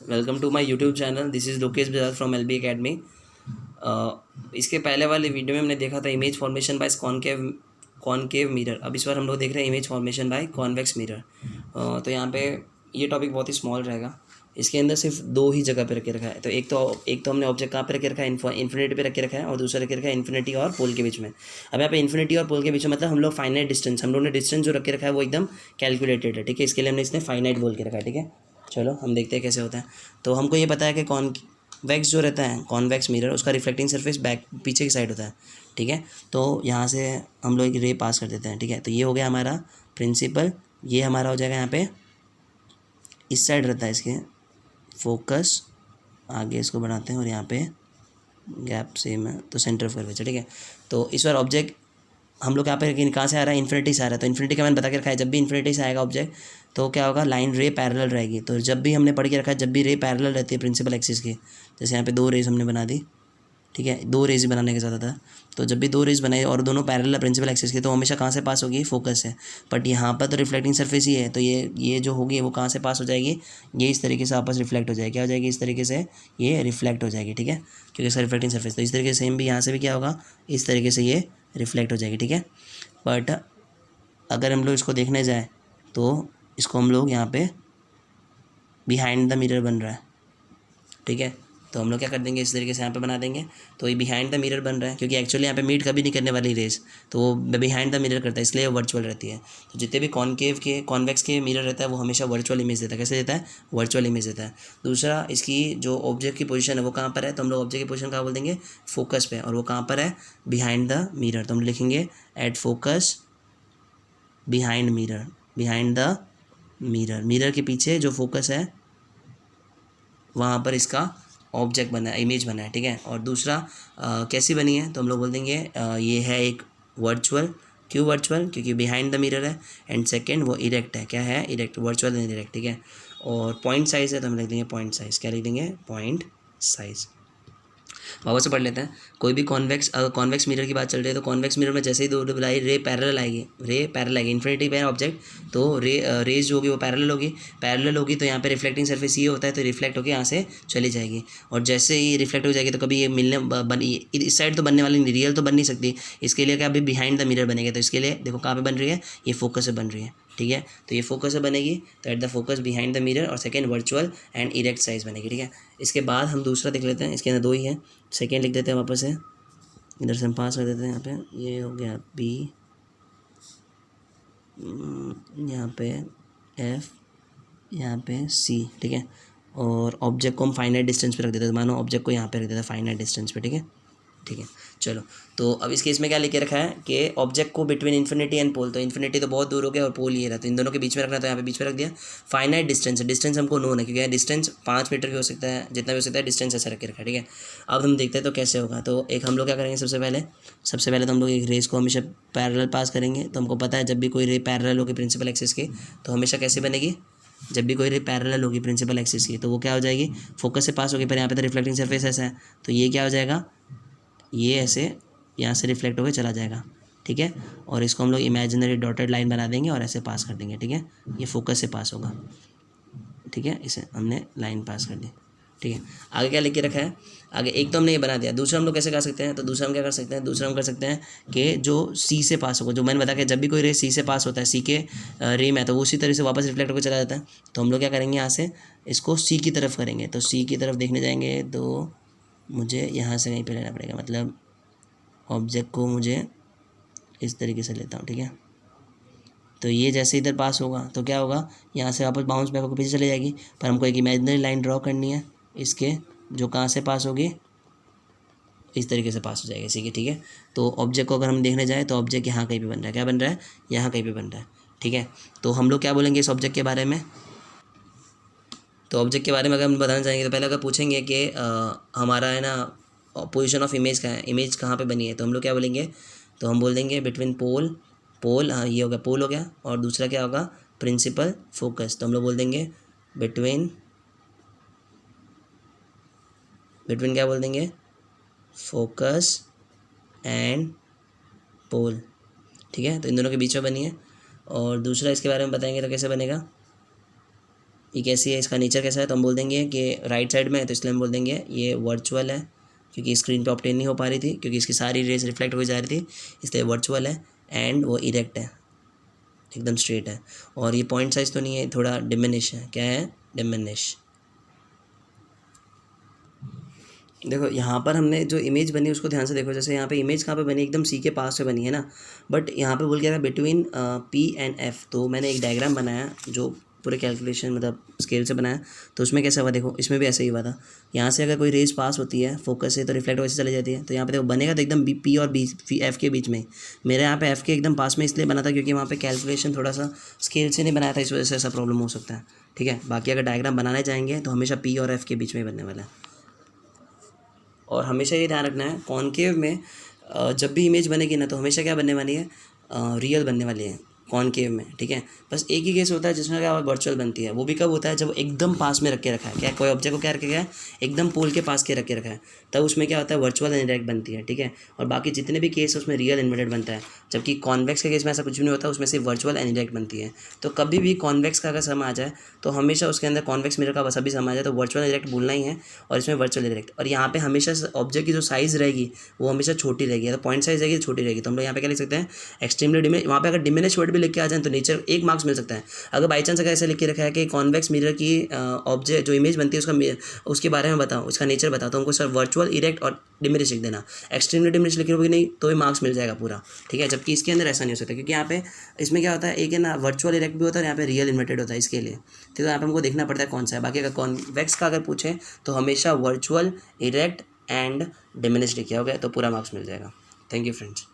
Welcome to my YouTube channel. This is Lokesh Bajaj from LB academy. इसके पहले वाले video में हमने देखा था image formation by concave mirror. अब इस बार हम लोग देख रहे हैं image formation by convex mirror. तो यहाँ पे ये टॉपिक बहुत ही स्मॉल रहेगा। इसके अंदर सिर्फ दो ही जगह पे रखे रखा है। तो एक तो हमने ऑब्जेक्ट कहाँ पे रखे रखा है, इन्फिनिटी पे रखे रखा है, और दूसरा रखे रखा है इन्फिनिटी और पोल के बीच में। अब यहाँ पे इन्फिनिटी और पोल के बीच में मतलब हम लोग फाइनाइट डिस्टेंस, हम लोगों ने डिस्टेंस जो रखे रखा है वो एकदम कैलकुलेटेड है। ठीक है, इसके लिए हमने इसने फाइनाइट बोल के रखा है। ठीक है, चलो हम देखते हैं कैसे होता है। तो हमको ये पता है कि कॉन्वेक्स जो रहता है, कॉन्वेक्स मिरर, उसका रिफ्लेक्टिंग सरफेस पीछे की साइड होता है। ठीक है, तो यहाँ से हम लोग एक रे पास कर देते हैं। ठीक है, तो ये हो गया हमारा प्रिंसिपल। ये हमारा हो जाएगा यहाँ पे इस साइड रहता है इसके फोकस। आगे इसको बढ़ाते हैं और यहाँ पे गैप सेम है तो सेंटर ऑफ कर्वेचर। ठीक है, तो इस बार ऑब्जेक्ट हम लोग यहाँ पे कहाँ से आ रहा है, इन्फिनिटी से आ रहा है। तो इन्फिनिटी का मैंने बता के रखा है, जब भी इन्फिनिटी से आएगा ऑब्जेक्ट तो क्या होगा, लाइन रे पैरेलल रहेगी। तो जब भी हमने पढ़ के रखा है, जब भी रे पैरेलल रहती है प्रिंसिपल एक्सिस की, जैसे यहाँ पे दो रेज हमने बना दी। ठीक है, दो रेज ही बनाने के साथ था। तो जब भी दो रेज बनाए और दोनों पैरेलल प्रिंसिपल एक्सिस की, तो हमेशा कहाँ से पास होगी, फोकस से। बट यहाँ पर तो रिफ्लेक्टिंग सरफेस ही है, तो ये जो होगी वो कहाँ से पास हो जाएगी, ये इस तरीके से आपस रिफ्लेक्ट हो जाएगी। क्या हो जाएगी, इस तरीके से ये रिफ्लेक्ट हो जाएगी। ठीक है, क्योंकि इसका रिफ्लेक्टिंग सरफेस, तो इस तरीके से सेम भी यहाँ से भी क्या होगा, इस तरीके से ये रिफ्लेक्ट हो जाएगी। ठीक है, बट अगर हम लोग इसको देखने जाए तो इसको हम लोग यहाँ पे बिहाइंड द मिरर बन रहा है। ठीक है, तो हम लोग क्या कर देंगे, इस तरीके से यहाँ पे बना देंगे। तो ये बिहाइंड द मिरर बन रहा है, क्योंकि एक्चुअली यहाँ पे मीट कभी नहीं करने वाली रेस, तो वो बिहाइंड द मिरर करता है, इसलिए वर्चुअल रहती है। तो जितने भी कॉन्वेक्स के मिरर रहता है वो हमेशा वर्चुअल इमेज देता है। कैसे देता है, वर्चुअल इमेज देता है। दूसरा, इसकी जो ऑब्जेक्ट की पोजीशन है वो कहाँ पर है, तो हम लोग ऑब्जेक्ट की पोजीशन कहाँ बोल देंगे, फोकस पे, और वो कहाँ पर है, बिहाइंड द मिरर। तो हम लिखेंगे at focus behind mirror, behind the mirror, mirror के पीछे जो फोकस है वहाँ पर इसका ऑब्जेक्ट बना है, इमेज बना है। ठीक है, और दूसरा कैसी बनी है, तो हम लोग बोल देंगे ये है एक वर्चुअल। क्यों वर्चुअल, क्योंकि बिहाइंड द मिरर है। एंड सेकंड वो इरेक्ट है। क्या है, इरेक्ट, वर्चुअल एंड इरेक्ट। ठीक है, और पॉइंट साइज़ है तो हम लिख देंगे पॉइंट साइज़। क्या लिख देंगे, पॉइंट साइज़। वापस से पढ़ लेते हैं। कोई भी कॉन्वेक्स मिरर की बात चल रही है, तो कॉन्वेक्स मिरर में जैसे ही दो बुलाई रे पैरेलल आएगी, इन्फिनिटी पे है ऑब्जेक्ट, तो रेज जो होगी वो पैरेलल होगी। तो यहाँ पे रिफ्लेक्टिंग सरफेस ये होता है, तो रिफ्लेक्ट होकर यहाँ से चली जाएगी। और जैसे ही रिफ्लेक्ट हो जाएगी तो कभी ये इस साइड तो बनने वाली नहीं, रियल तो बन नहीं सकती। इसके लिए क्या, अभी बिहाइंड द मिरर बनेगा। तो इसके लिए देखो कहाँ पे बन रही है, ये फोकस से बन रही है। ठीक है, तो ये फोकस से बनेगी, तो at the focus behind the mirror, और second virtual and erect size बनेगी। ठीक है, इसके बाद हम दूसरा देख लेते हैं। इसके अंदर दो ही है, सेकेंड लिख देते हैं वापस से, इधर से हम पास कर देते हैं। यहाँ पे ये हो गया बी, यहाँ पे एफ, यहाँ पे सी। ठीक है, और ऑब्जेक्ट को हम फाइनाइट डिस्टेंस पे रख देते हैं। मानो ऑब्जेक्ट को यहाँ पे रख देते हैं फाइनाइट डिस्टेंस पे। ठीक है, ठीक है, चलो। तो अब इस केस में क्या लिखे रखा है कि ऑब्जेक्ट को बिटवीन इन्फिनिटी एंड पोल, तो इन्फिनिटी तो बहुत दूर हो गया और पोल ये रहा, तो इन दोनों के बीच में रखना, तो यहाँ पे बीच में रख दिया। फाइनाइट डिस्टेंस हमको नोन है, क्योंकि डिस्टेंस 5 मीटर भी हो सकता है, जितना भी हो सकता है डिस्टेंस ऐसा रख के रखा है। ठीक है, अब हम देखते हैं तो कैसे होगा। तो एक हम लोग क्या करेंगे, सबसे पहले तो हम लोग एक रेस को हमेशा पैरेलल पास करेंगे। तो हमको पता है जब भी कोई रे पैरेलल होगी प्रिंसिपल एक्सिस की, तो हमेशा कैसे बनेगी, जब भी कोई रे पैरेलल होगी प्रिंसिपल एक्सिस की, तो वो क्या हो जाएगी, फोकस से पास होगी। पर यहाँ पे तो रिफ्लेक्टिंग सरफेस ऐसा है, तो ये क्या हो जाएगा, ये ऐसे यहाँ से रिफ्लेक्ट होकर चला जाएगा। ठीक है, और इसको हम लोग इमेजिनरी डॉटेड लाइन बना देंगे और ऐसे पास कर देंगे। ठीक है, ये फोकस से पास होगा। ठीक है, इसे हमने लाइन पास कर दी। ठीक है, आगे क्या लिख के रखा है, आगे एक तो हमने ये बना दिया। दूसरा हम लोग कैसे कर सकते हैं, तो दूसरा हम क्या कर सकते हैं, दूसरा हम कर सकते हैं कि जो सी से पास होगा, जो मैंने बताया कि जब भी कोई रे सी से पास होता है, सी के रे में, तो वो उसी तरह से वापस रिफ्लेक्ट होकर चला जाता है। तो हम लोग क्या करेंगे, यहाँ से इसको सी की तरफ करेंगे। तो सी की तरफ देखने जाएंगे तो मुझे यहाँ से कहीं पर लेना पड़ेगा, मतलब ऑब्जेक्ट को मुझे इस तरीके से लेता हूँ। ठीक है, तो ये जैसे इधर पास होगा तो क्या होगा, यहाँ से वापस बाउंस बैक होकर पीछे चले जाएगी। पर हमको एक इमेजिनरी लाइन ड्रॉ करनी है इसके, जो कहाँ से पास होगी, इस तरीके से पास हो जाएगी इसी की। ठीक है, तो ऑब्जेक्ट को अगर हम देखने जाएँ तो ऑब्जेक्ट यहाँ कहीं पे बन रहा है, क्या बन रहा है, यहाँ कहीं पे बन रहा है। ठीक है, तो हम लोग क्या बोलेंगे इस ऑब्जेक्ट के बारे में, तो ऑब्जेक्ट के बारे में अगर हम बताना चाहेंगे तो पहले अगर पूछेंगे कि हमारा है ना पोजीशन ऑफ इमेज का है, इमेज कहाँ पे बनी है, तो हम लोग क्या बोलेंगे, तो हम बोल देंगे बिटवीन पोल, हाँ ये हो गया, पोल हो गया, और दूसरा क्या होगा, प्रिंसिपल फोकस। तो हम लोग बोल देंगे बिटवीन क्या बोल देंगे, फोकस एंड पोल। ठीक है, तो इन दोनों के बीच में बनी है। और दूसरा इसके बारे में बताएंगे तो कैसे बनेगा, ये कैसी है, इसका नेचर कैसा है, तो हम बोल देंगे कि राइट साइड में है तो इसलिए हम बोल देंगे ये वर्चुअल है, क्योंकि स्क्रीन पे ऑब्टेन नहीं हो पा रही थी, क्योंकि इसकी सारी रेज रिफ्लेक्ट हो जा रही थी, इसलिए वर्चुअल है। एंड वो इरेक्ट है, एकदम स्ट्रेट है। और ये पॉइंट साइज तो नहीं है, थोड़ा डिमिनिश है। क्या है, डिमिनिश। देखो यहाँ पर हमने जो इमेज बनी उसको ध्यान से देखो। जैसे यहाँ पे इमेज कहाँ पे बनी, एकदम सी के पास से बनी है ना, बट यहाँ पे बोल गया था बिटवीन पी एंड एफ। तो मैंने एक डायग्राम बनाया जो पूरे कैलकुलेशन मतलब स्केल से बनाया। तो उसमें कैसा हुआ देखो, इसमें भी ऐसे ही हुआ था। यहाँ से अगर कोई रेज पास होती है फोकस से तो रिफ्लेक्ट वैसे चली जाती है। तो यहाँ पे देखो बनेगा तो एकदम पी और बी एफ के बीच में। मेरे यहाँ पे एफ के एकदम पास में इसलिए बना था क्योंकि वहाँ पे कैलकुलेशन थोड़ा सा स्केल से नहीं बनाया था, इस वजह से ऐसा प्रॉब्लम हो सकता है। ठीक है, बाकी अगर डायग्राम बनाने जाएंगे तो हमेशा पी और एफ के बीच में ही बनने वाला है। और हमेशा ये ध्यान रखना है कॉनकेव में जब भी इमेज बनेगी ना तो हमेशा क्या बनने वाली है, रियल बनने वाली है कॉनकेव में। ठीक है, बस एक ही केस होता है जिसमें क्या वर्चुअल बनती है, वो भी कब होता है जब एकदम पास में रख के रखा है। क्या कोई ऑब्जेक्ट को क्या रखे गया है, एकदम पोल के पास के रख के रखा है, तब उसमें क्या होता है, वर्चुअल एंड इनडायरेक्ट बनती है। ठीक है, और बाकी जितने भी केस उसमें रियल इन्वर्टेड बनता है। जबकि कॉन्वेक्स के केस में ऐसा कुछ भी नहीं होता, उसमें सिर्फ वर्चुअल एंड इनडायरेक्ट बनती है। तो कभी भी कॉन्वेक्स का अगर सम आ जाए तो हमेशा उसके अंदर कॉन्वेक्स मिरर का बस अभी सम आ जाए तो वर्चुअल इनडायरेक्ट बोलना ही है, और इसमें वर्चुअल इनडायरेक्ट। और यहाँ पे हमेशा ऑब्जेक्ट की जो साइज़ रहेगी वो हमेशा छोटी रहेगी, तो पॉइंट साइज रहेगी छोटी रहेगी। तो हम लोग यहाँ पे क्या लिख सकते हैं, एक्सट्रीमली डिमिनिश। वहाँ पे अगर डिमिनिश वर्ड भी लिख के आ जाए तो नेचर एक मार्क्स मिल सकता है। अगर बाई चांस अगर ऐसे लिख के रखा है कि कॉन्वेक्स मिरर की ऑब्जेक्ट जो इमेज बनती है उसके बारे में बताओ, उसका नेचर बताओ, तो हमको सर वर्चुअल इरेक्ट और डिमिनिश लिख देना। एक्सट्रीमली डिमिनिश लिखे होगी नहीं तो भी मार्क्स मिल जाएगा पूरा। ठीक है, जबकि इसके अंदर ऐसा नहीं हो सकता, क्योंकि यहाँ पे इसमें क्या होता है, एक है ना वर्चुअल इरेक्ट भी होता है और यहाँ पे रियल इन्वर्टेड होता है इसके लिए। ठीक है, यहाँ पे हमको देखना पड़ता है कौन सा है। बाकी अगर कॉन्वेक्स का अगर पूछे तो हमेशा वर्चुअल इरेक्ट एंड डिमिनिश लिखा होगा तो पूरा मार्क्स मिल जाएगा। Thank you friends.